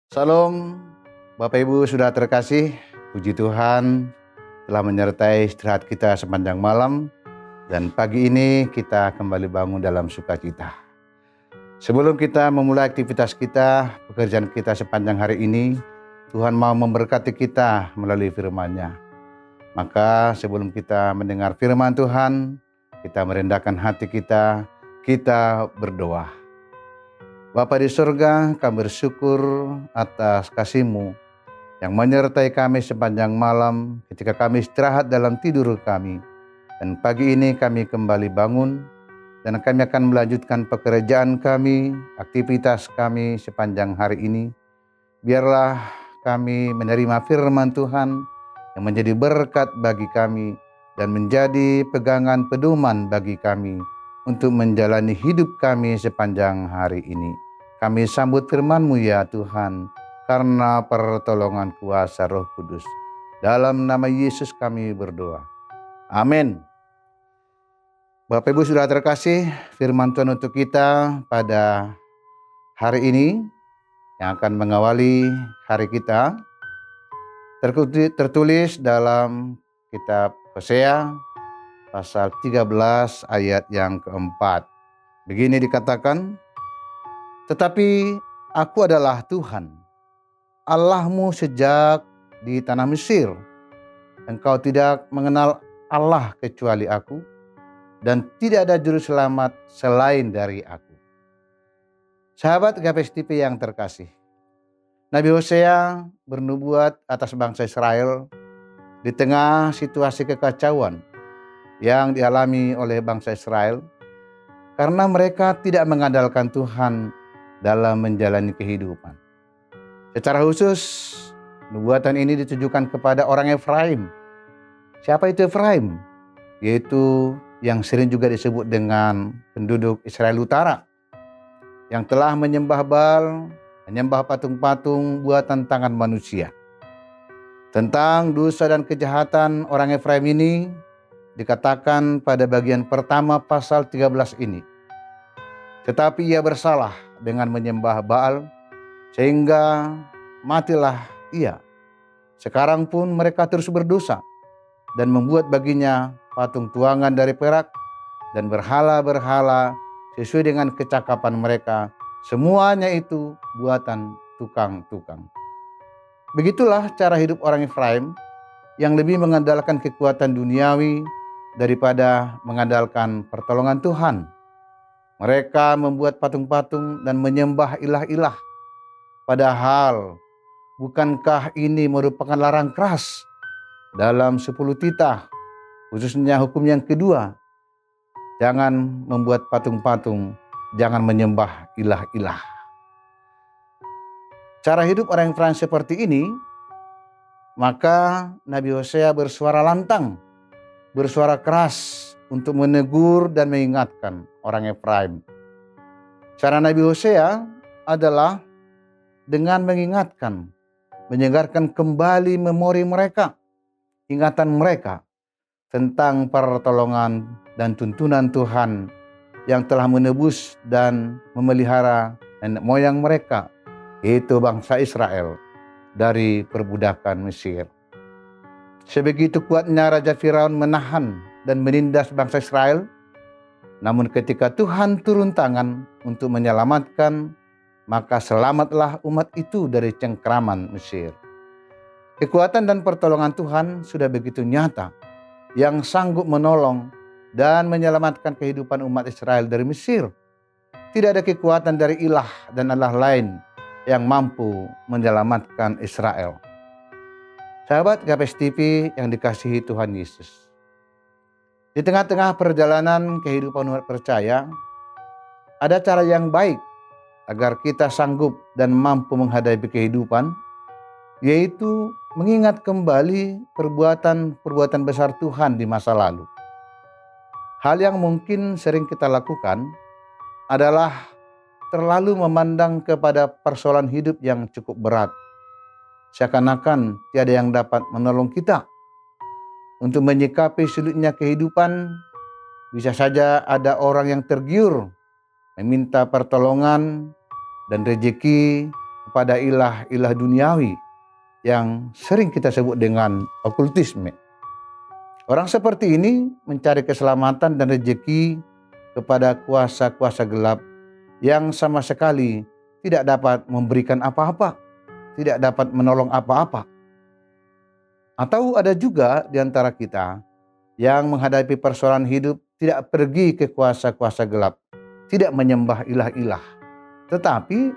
Salam, Bapak Ibu sudah terkasih, puji Tuhan telah menyertai istirahat kita sepanjang malam dan pagi ini kita kembali bangun dalam sukacita. Sebelum kita memulai aktivitas kita, pekerjaan kita sepanjang hari ini, Tuhan mau memberkati kita melalui firman-Nya. Maka sebelum kita mendengar firman Tuhan, kita merendahkan hati kita berdoa. Bapa di surga, kami bersyukur atas kasih-Mu yang menyertai kami sepanjang malam ketika kami istirahat dalam tidur kami. Dan pagi ini kami kembali bangun dan kami akan melanjutkan pekerjaan kami, aktivitas kami sepanjang hari ini. Biarlah kami menerima firman Tuhan yang menjadi berkat bagi kami dan menjadi pegangan pedoman bagi kami untuk menjalani hidup kami sepanjang hari ini. Kami sambut firman-Mu ya Tuhan, karena pertolongan kuasa Roh Kudus. Dalam nama Yesus kami berdoa. Amin. Bapak Ibu sudah terkasih, firman Tuhan untuk kita pada hari ini yang akan mengawali hari kita tertulis dalam kitab Hosea pasal 13 ayat yang keempat. Begini dikatakan, "Tetapi aku adalah Tuhan, Allahmu sejak di tanah Mesir. Engkau tidak mengenal Allah kecuali aku, dan tidak ada juru selamat selain dari aku." Sahabat GPS TV yang terkasih, Nabi Hosea bernubuat atas bangsa Israel di tengah situasi kekacauan yang dialami oleh bangsa Israel karena mereka tidak mengandalkan Tuhan dalam menjalani kehidupan. Secara khusus, nubuatan ini ditujukan kepada orang Efraim. Siapa itu Efraim? Yaitu yang sering juga disebut dengan penduduk Israel Utara, yang telah menyembah Baal, menyembah patung-patung buatan tangan manusia. Tentang dosa dan kejahatan orang Efraim ini dikatakan pada bagian pertama pasal 13 ini. Tetapi ia bersalah dengan menyembah Baal, sehingga matilah ia. Sekarang pun mereka terus berdosa dan membuat baginya patung tuangan dari perak dan berhala-berhala sesuai dengan kecakapan mereka. Semuanya itu buatan tukang-tukang. Begitulah cara hidup orang Efraim yang lebih mengandalkan kekuatan duniawi daripada mengandalkan pertolongan Tuhan. Mereka membuat patung-patung dan menyembah ilah-ilah. Padahal bukankah ini merupakan larang keras dalam 10 titah, khususnya hukum yang kedua, jangan membuat patung-patung, jangan menyembah ilah-ilah. Cara hidup orang Efraim seperti ini, maka Nabi Hosea bersuara lantang, bersuara keras untuk menegur dan mengingatkan orang Efraim. Cara Nabi Hosea adalah dengan mengingatkan, menyegarkan kembali memori mereka, ingatan mereka tentang pertolongan dan tuntunan Tuhan yang telah menebus dan memelihara nenek moyang mereka, yaitu bangsa Israel, dari perbudakan Mesir. Sebegitu kuatnya Raja Firaun menahan dan menindas bangsa Israel, namun ketika Tuhan turun tangan untuk menyelamatkan, maka selamatlah umat itu dari cengkraman Mesir. Kekuatan dan pertolongan Tuhan sudah begitu nyata, yang sanggup menolong dan menyelamatkan kehidupan umat Israel dari Mesir. Tidak ada kekuatan dari ilah dan Allah lain yang mampu menyelamatkan Israel. Sahabat GPS TV yang dikasihi Tuhan Yesus, di tengah-tengah perjalanan kehidupan umat percaya, ada cara yang baik agar kita sanggup dan mampu menghadapi kehidupan, yaitu mengingat kembali perbuatan besar Tuhan di masa lalu. Hal yang mungkin sering kita lakukan adalah terlalu memandang kepada persoalan hidup yang cukup berat, seakan-akan tiada yang dapat menolong kita. Untuk menyikapi sulitnya kehidupan, bisa saja ada orang yang tergiur meminta pertolongan dan rezeki kepada ilah-ilah duniawi yang sering kita sebut dengan okultisme. Orang seperti ini mencari keselamatan dan rezeki kepada kuasa-kuasa gelap yang sama sekali tidak dapat memberikan apa-apa, tidak dapat menolong apa-apa. Atau ada juga di antara kita yang menghadapi persoalan hidup tidak pergi ke kuasa-kuasa gelap, tidak menyembah ilah-ilah, tetapi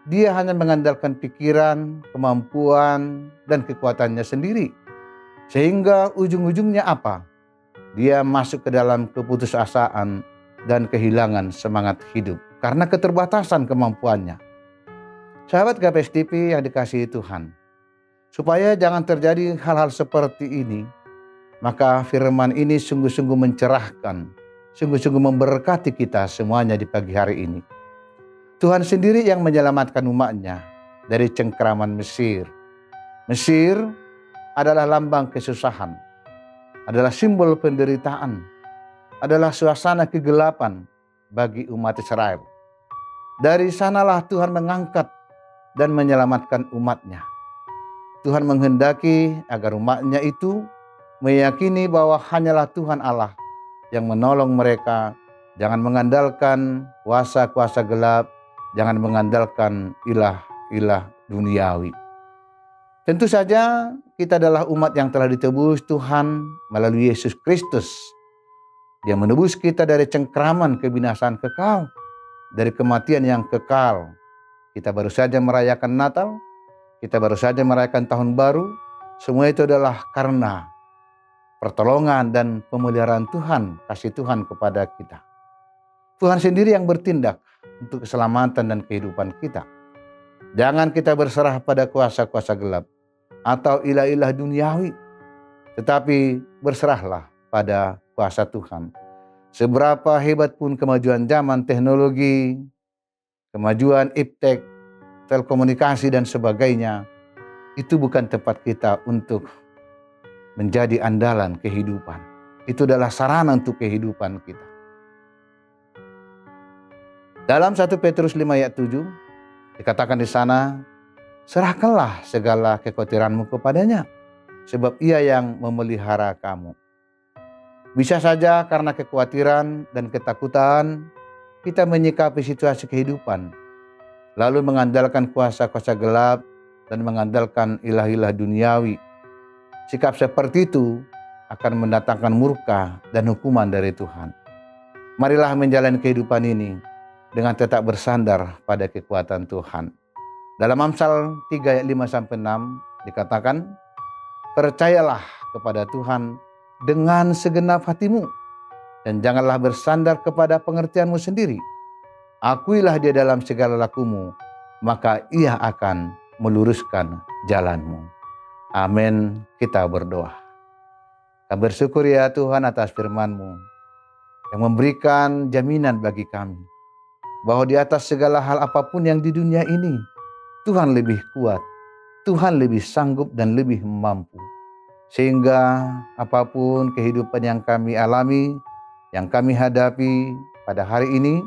dia hanya mengandalkan pikiran, kemampuan, dan kekuatannya sendiri. Sehingga ujung-ujungnya apa? Dia masuk ke dalam keputusasaan dan kehilangan semangat hidup karena keterbatasan kemampuannya. Sahabat KPS TV yang dikasihi Tuhan, supaya jangan terjadi hal-hal seperti ini, maka firman ini sungguh-sungguh mencerahkan, sungguh-sungguh memberkati kita semuanya di pagi hari ini. Tuhan sendiri yang menyelamatkan umatnya dari cengkraman Mesir. Mesir adalah lambang kesusahan, adalah simbol penderitaan, adalah suasana kegelapan bagi umat Israel. Dari sanalah Tuhan mengangkat dan menyelamatkan umatnya. Tuhan menghendaki agar umatnya itu meyakini bahwa hanyalah Tuhan Allah yang menolong mereka. Jangan mengandalkan kuasa-kuasa gelap, jangan mengandalkan ilah-ilah duniawi. Tentu saja kita adalah umat yang telah ditebus Tuhan melalui Yesus Kristus. Dia menebus kita dari cengkraman kebinasaan kekal, dari kematian yang kekal. Kita baru saja merayakan Natal, kita baru saja merayakan Tahun Baru. Semua itu adalah karena pertolongan dan pemeliharaan Tuhan, kasih Tuhan kepada kita. Tuhan sendiri yang bertindak untuk keselamatan dan kehidupan kita. Jangan kita berserah pada kuasa-kuasa gelap atau ilah-ilah duniawi, tetapi berserahlah pada kuasa Tuhan. Seberapa hebat pun kemajuan zaman teknologi, kemajuan iptek, telekomunikasi dan sebagainya, itu bukan tempat kita untuk menjadi andalan kehidupan. Itu adalah sarana untuk kehidupan kita. Dalam 1 Petrus 5 ayat 7 dikatakan di sana, serahkanlah segala kekhawatiranmu kepadanya, sebab ia yang memelihara kamu. Bisa saja karena kekhawatiran dan ketakutan, kita menyikapi situasi kehidupan, lalu mengandalkan kuasa-kuasa gelap dan mengandalkan ilah-ilah duniawi. Sikap seperti itu akan mendatangkan murka dan hukuman dari Tuhan. Marilah menjalani kehidupan ini dengan tetap bersandar pada kekuatan Tuhan. Dalam Amsal 3 ayat 5-6 dikatakan, percayalah kepada Tuhan dengan segenap hatimu, dan janganlah bersandar kepada pengertianmu sendiri. Akuilah dia dalam segala lakumu, maka ia akan meluruskan jalanmu. Amin. Kita berdoa. Kita bersyukur ya Tuhan atas firman-Mu yang memberikan jaminan bagi kami bahwa di atas segala hal apapun yang di dunia ini, Tuhan lebih kuat, Tuhan lebih sanggup dan lebih mampu. Sehingga apapun kehidupan yang kami alami, yang kami hadapi pada hari ini,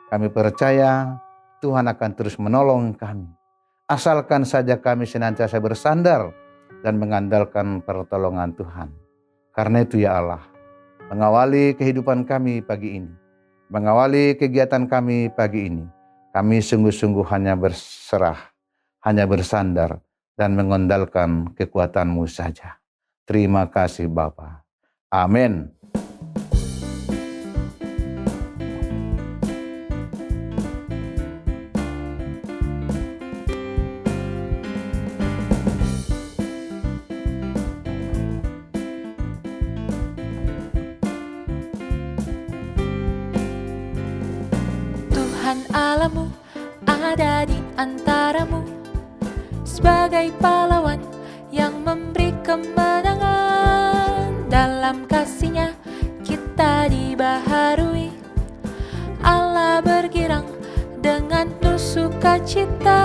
kami percaya Tuhan akan terus menolong kami. Asalkan saja kami senantiasa bersandar dan mengandalkan pertolongan Tuhan. Karena itu ya Allah, mengawali kehidupan kami pagi ini, mengawali kegiatan kami pagi ini, kami sungguh-sungguh hanya berserah, hanya bersandar dan mengandalkan kekuatan-Mu saja. Terima kasih Bapa. Amin. Tuhan Allahmu ada di antaramu sebagai pahlawan yang memberi kemenangan. Dalam kasih-Nya kita dibaharui, Allah bergirang dengan penuh sukacita.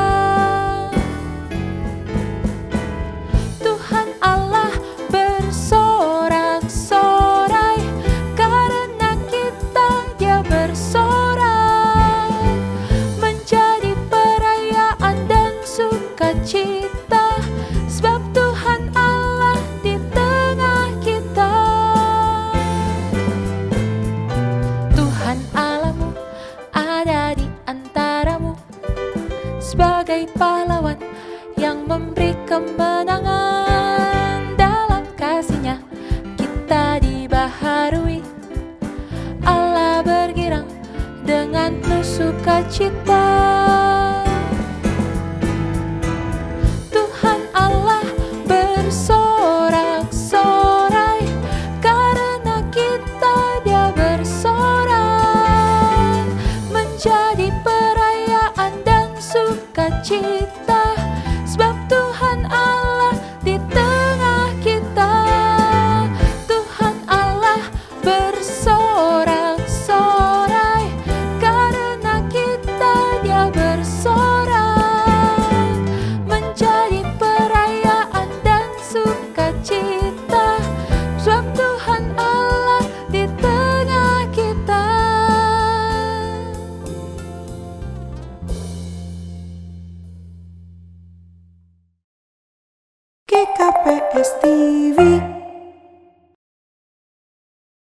Tuhan Allah bersorak-sorai, karena kita Dia bersorak, menjadi perayaan dan sukacita, sebab Tuhan Allah di tengah kita. Tuhan Allahmu ada di antaramu, sebagai pahlawan yang memberi kemenangan. Dalam kasih-Nya kita dibaharui, Allah bergirang dengan penuh sukacita. Tuhan Allah bersorak-sorai, karena kita Dia bersorak, menjadi perayaan dan sukacita, sebab Tuhan Allah di tengah kita. Tuhan Allah bersorak-sorai, karena kita Dia bersorak, menjadi perayaan dan sukacita, sebab Tuhan Allah di tengah kita. GKPS TV